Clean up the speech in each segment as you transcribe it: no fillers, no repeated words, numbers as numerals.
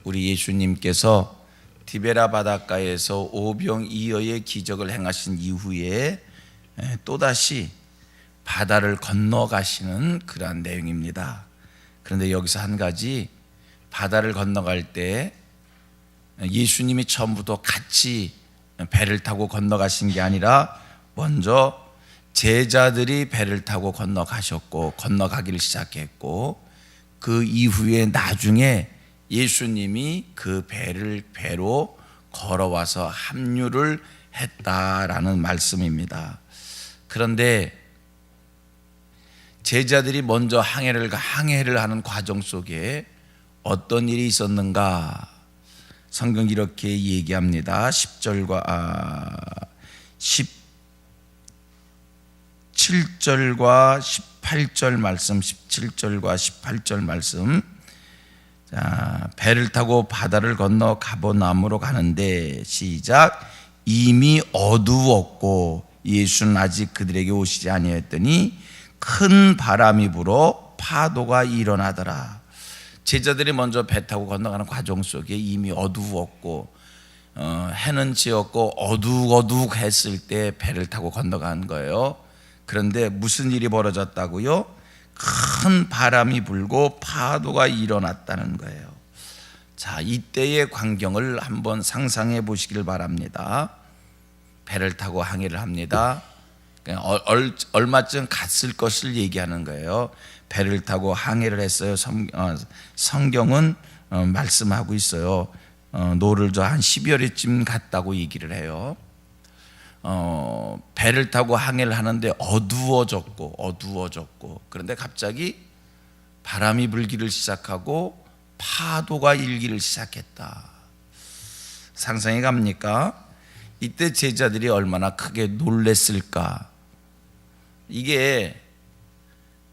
우리 예수님께서 디베라 바닷가에서 오병이어의 기적을 행하신 이후에 또다시 바다를 건너가시는 그러한 내용입니다. 그런데 여기서 한 가지, 바다를 건너갈 때 예수님이 처음부터 같이 배를 타고 건너가신 게 아니라 먼저 제자들이 배를 타고 건너가기를 시작했고, 그 이후에 나중에 예수님이 그 배로 걸어와서 합류를 했다라는 말씀입니다. 그런데 제자들이 먼저 항해를 하는 과정 속에 어떤 일이 있었는가? 성경이 이렇게 얘기합니다. 17절과 18절 말씀, 17절과 18절 말씀. 자, 배를 타고 바다를 건너 가버나움으로 가는데, 시작. 이미 어두웠고 예수는 아직 그들에게 오시지 아니하였더니 큰 바람이 불어 파도가 일어나더라. 제자들이 먼저 배 타고 건너가는 과정 속에 이미 어두웠고 해는 지었고 어둑어둑했을 때 배를 타고 건너간 거예요. 그런데 무슨 일이 벌어졌다고요? 큰 바람이 불고 파도가 일어났다는 거예요. 자, 이때의 광경을 한번 상상해 보시길 바랍니다. 배를 타고 항해를 합니다. 얼마쯤 갔을 것을 얘기하는 거예요. 배를 타고 항해를 했어요. 성경은 말씀하고 있어요. 노를 저 한 12월쯤 갔다고 얘기를 해요. 배를 타고 항해를 하는데 어두워졌고 그런데 갑자기 바람이 불기를 시작하고 파도가 일기를 시작했다. 상상이 갑니까? 이때 제자들이 얼마나 크게 놀랬을까? 이게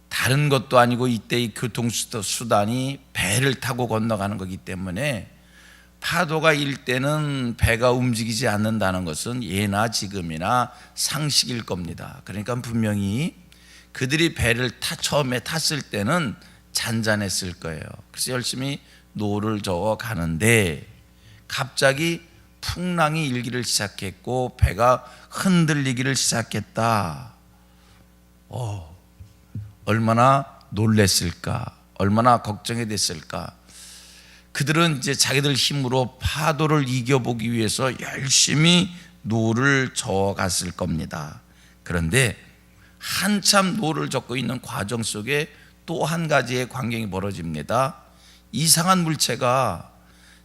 다른 것도 아니고 이때의 교통수단이 배를 타고 건너가는 거기 때문에 파도가 일 때는 배가 움직이지 않는다는 것은 예나 지금이나 상식일 겁니다. 그러니까 분명히 그들이 배를 처음에 탔을 때는 잔잔했을 거예요. 그래서 열심히 노를 저어 가는데 갑자기 풍랑이 일기를 시작했고 배가 흔들리기를 시작했다. 얼마나 놀랬을까? 얼마나 걱정이 됐을까? 그들은 이제 자기들 힘으로 파도를 이겨보기 위해서 열심히 노를 저어갔을 겁니다. 그런데 한참 노를 젓고 있는 과정 속에 또 한 가지의 광경이 벌어집니다. 이상한 물체가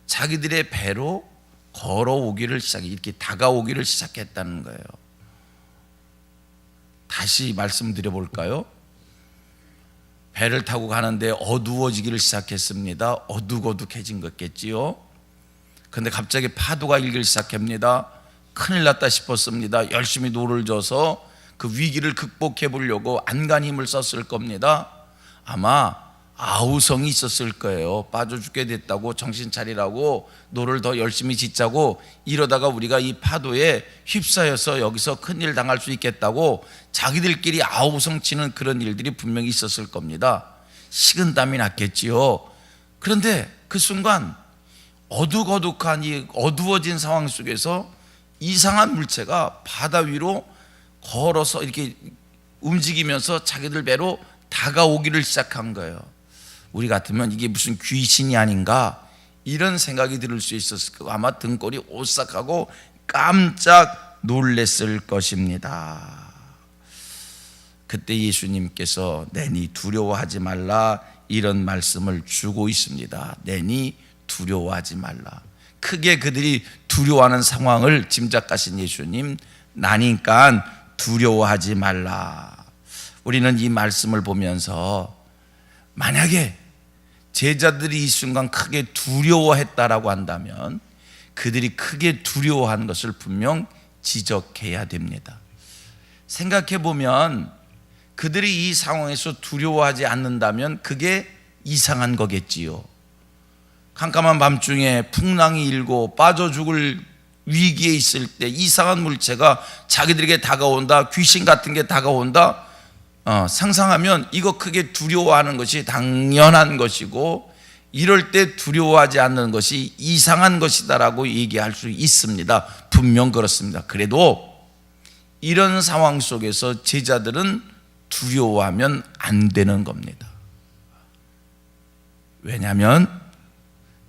자기들의 배로 이렇게 다가오기를 시작했다는 거예요. 다시 말씀드려 볼까요? 배를 타고 가는데 어두워지기를 시작했습니다. 어둑어둑해진 거겠지요. 그런데 갑자기 파도가 일기를 시작합니다. 큰일 났다 싶었습니다. 열심히 노를 져서 그 위기를 극복해 보려고 안간 힘을 썼을 겁니다. 아마 아우성이 있었을 거예요. 빠져 죽게 됐다고 정신 차리라고 노를 더 열심히 짓자고, 이러다가 우리가 이 파도에 휩싸여서 여기서 큰일 당할 수 있겠다고 자기들끼리 아우성 치는 그런 일들이 분명히 있었을 겁니다. 식은땀이 났겠지요. 그런데 그 순간 어둑어둑한 이 어두워진 상황 속에서 이상한 물체가 바다 위로 걸어서 이렇게 움직이면서 자기들 배로 다가오기를 시작한 거예요. 우리 같으면 이게 무슨 귀신이 아닌가 이런 생각이 들 수 있었을 거고, 아마 등골이 오싹하고 깜짝 놀랐을 것입니다. 그때 예수님께서 내니 두려워하지 말라 이런 말씀을 주고 있습니다. 내니 두려워하지 말라. 크게 그들이 두려워하는 상황을 짐작하신 예수님, 나니까 두려워하지 말라. 우리는 이 말씀을 보면서 만약에 제자들이 이 순간 크게 두려워했다라고 한다면 그들이 크게 두려워한 것을 분명 지적해야 됩니다. 생각해 보면 그들이 이 상황에서 두려워하지 않는다면 그게 이상한 거겠지요. 캄캄한 밤중에 풍랑이 일고 빠져 죽을 위기에 있을 때 이상한 물체가 자기들에게 다가온다, 귀신 같은 게 다가온다, 상상하면 이거 크게 두려워하는 것이 당연한 것이고, 이럴 때 두려워하지 않는 것이 이상한 것이다라고 얘기할 수 있습니다. 분명 그렇습니다. 그래도 이런 상황 속에서 제자들은 두려워하면 안 되는 겁니다. 왜냐하면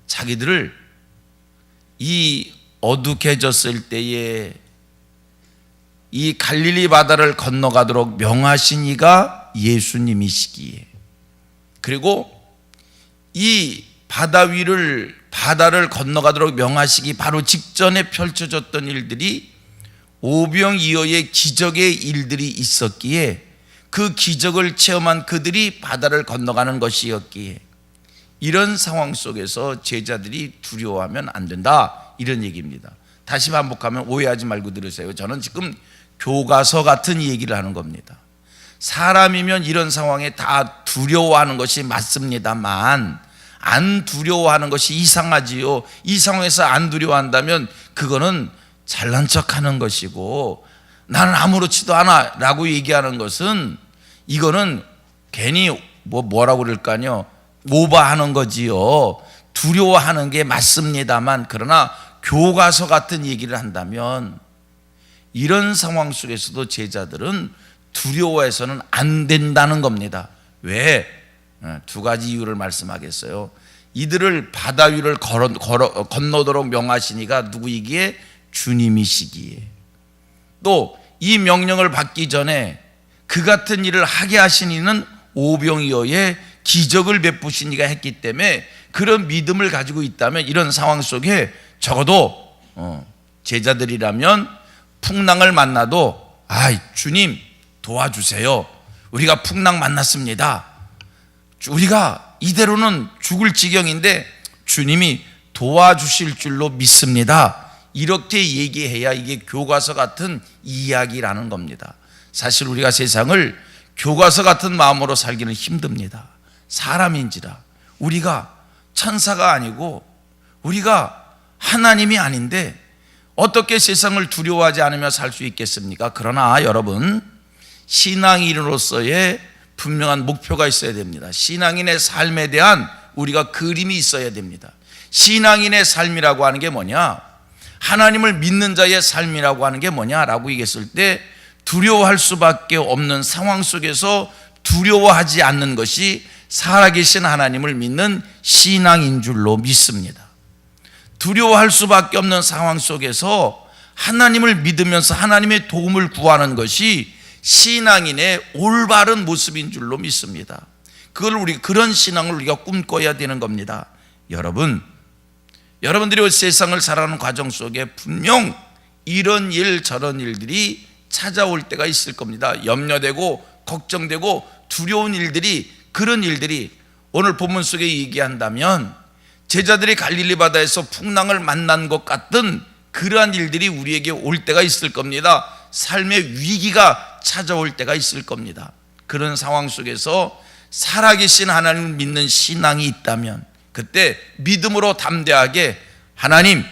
자기들을 이 어둑해졌을 때에 이 갈릴리 바다를 건너가도록 명하신 이가 예수님이시기에, 그리고 이 바다를 건너가도록 명하시기 바로 직전에 펼쳐졌던 일들이 오병이어의 기적의 일들이 있었기에, 그 기적을 체험한 그들이 바다를 건너가는 것이었기에 이런 상황 속에서 제자들이 두려워하면 안 된다, 이런 얘기입니다. 다시 반복하면 오해하지 말고 들으세요. 저는 지금 교과서 같은 얘기를 하는 겁니다. 사람이면 이런 상황에 다 두려워하는 것이 맞습니다만, 안 두려워하는 것이 이상하지요. 이 상황에서 안 두려워한다면 그거는 잘난 척하는 것이고, 나는 아무렇지도 않아 라고 얘기하는 것은, 이거는 괜히 뭐라고 그럴까요? 오버하는 거지요. 두려워하는 게 맞습니다만, 그러나 교과서 같은 얘기를 한다면 이런 상황 속에서도 제자들은 두려워해서는 안 된다는 겁니다. 왜? 두 가지 이유를 말씀하겠어요. 이들을 바다 위를 건너도록 명하시니가 누구이기에? 주님이시기에. 또 이 명령을 받기 전에 그 같은 일을 하게 하신 이는 오병이어의 기적을 베푸신 이가 했기 때문에, 그런 믿음을 가지고 있다면 이런 상황 속에 적어도 제자들이라면 풍랑을 만나도 주님 도와주세요. 우리가 풍랑 만났습니다. 우리가 이대로는 죽을 지경인데 주님이 도와주실 줄로 믿습니다. 이렇게 얘기해야 이게 교과서 같은 이야기라는 겁니다. 사실 우리가 세상을 교과서 같은 마음으로 살기는 힘듭니다. 사람인지라 우리가 천사가 아니고 우리가 하나님이 아닌데 어떻게 세상을 두려워하지 않으며 살 수 있겠습니까? 그러나 여러분, 신앙인으로서의 분명한 목표가 있어야 됩니다. 신앙인의 삶에 대한 우리가 그림이 있어야 됩니다. 신앙인의 삶이라고 하는 게 뭐냐? 하나님을 믿는 자의 삶이라고 하는 게 뭐냐라고 얘기했을 때, 두려워할 수밖에 없는 상황 속에서 두려워하지 않는 것이 살아계신 하나님을 믿는 신앙인 줄로 믿습니다. 두려워할 수밖에 없는 상황 속에서 하나님을 믿으면서 하나님의 도움을 구하는 것이 신앙인의 올바른 모습인 줄로 믿습니다. 그런 신앙을 우리가 꿈꿔야 되는 겁니다. 여러분들이 세상을 살아가는 과정 속에 분명 이런 일 저런 일들이 찾아올 때가 있을 겁니다. 염려되고 걱정되고 두려운 일들이, 그런 일들이 오늘 본문 속에 얘기한다면 제자들이 갈릴리 바다에서 풍랑을 만난 것 같은 그러한 일들이 우리에게 올 때가 있을 겁니다. 삶의 위기가 찾아올 때가 있을 겁니다. 그런 상황 속에서 살아계신 하나님을 믿는 신앙이 있다면 그때 믿음으로 담대하게, 하나님,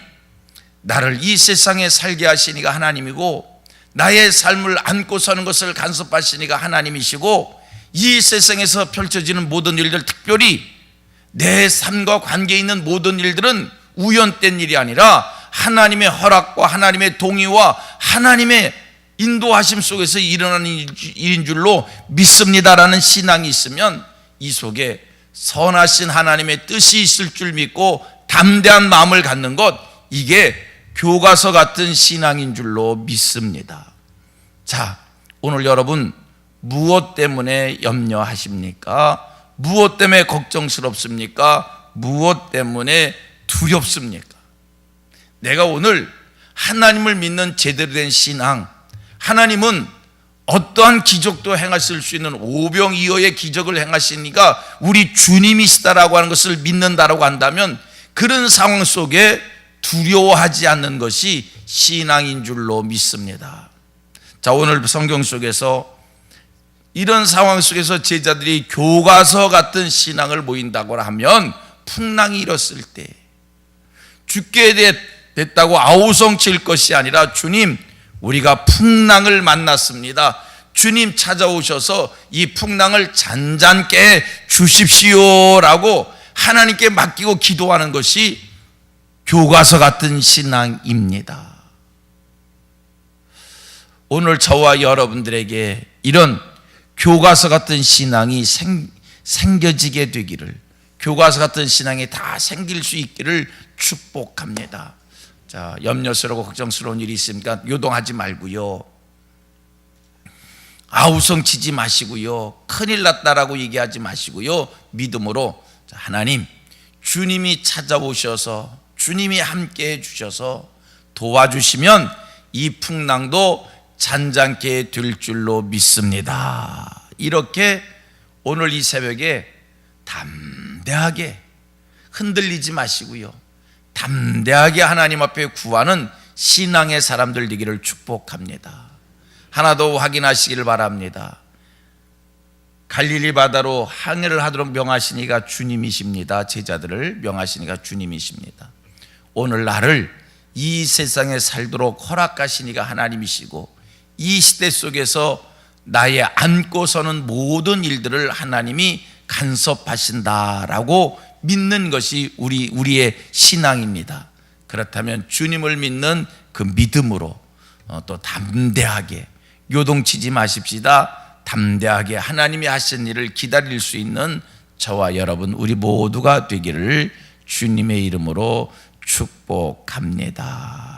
나를 이 세상에 살게 하시니가 하나님이고 나의 삶을 안고 서는 것을 간섭하시니가 하나님이시고, 이 세상에서 펼쳐지는 모든 일들, 특별히 내 삶과 관계 있는 모든 일들은 우연된 일이 아니라 하나님의 허락과 하나님의 동의와 하나님의 인도하심 속에서 일어나는 일인 줄로 믿습니다라는 신앙이 있으면 이 속에 선하신 하나님의 뜻이 있을 줄 믿고 담대한 마음을 갖는 것, 이게 교과서 같은 신앙인 줄로 믿습니다. 자, 오늘 여러분 무엇 때문에 염려하십니까? 무엇 때문에 걱정스럽습니까? 무엇 때문에 두렵습니까? 내가 오늘 하나님을 믿는 제대로 된 신앙, 하나님은 어떠한 기적도 행하실 수 있는 오병이어의 기적을 행하시니까 우리 주님이시다라고 하는 것을 믿는다라고 한다면, 그런 상황 속에 두려워하지 않는 것이 신앙인 줄로 믿습니다. 자, 오늘 성경 속에서 이런 상황 속에서 제자들이 교과서 같은 신앙을 보인다고 하면, 풍랑이 일었을 때 죽게 됐다고 아우성칠 것이 아니라, 주님, 우리가 풍랑을 만났습니다. 주님 찾아오셔서 이 풍랑을 잔잔케 주십시오라고 하나님께 맡기고 기도하는 것이 교과서 같은 신앙입니다. 오늘 저와 여러분들에게 이런 교과서 같은 신앙이 생겨지게 되기를, 교과서 같은 신앙이 다 생길 수 있기를 축복합니다. 자, 염려스러워 걱정스러운 일이 있습니까? 요동하지 말고요, 아우성치지 마시고요, 큰일 났다라고 얘기하지 마시고요, 믿음으로 하나님, 주님이 찾아오셔서 주님이 함께 해주셔서 도와주시면 이 풍랑도 잔잔케 될 줄로 믿습니다. 이렇게 오늘 이 새벽에 담대하게, 흔들리지 마시고요, 담대하게 하나님 앞에 구하는 신앙의 사람들 되기를 축복합니다. 하나 더 확인하시기를 바랍니다. 갈릴리 바다로 항해를 하도록 명하신 이가 주님이십니다. 제자들을 명하신 이가 주님이십니다. 오늘 나를 이 세상에 살도록 허락하신 이가 하나님이시고, 이 시대 속에서 나의 안고 서는 모든 일들을 하나님이 간섭하신다라고 믿는 것이 우리의 신앙입니다. 그렇다면 주님을 믿는 그 믿음으로 또 담대하게, 요동치지 마십시다. 담대하게 하나님이 하신 일을 기다릴 수 있는 저와 여러분, 우리 모두가 되기를 주님의 이름으로 축복합니다.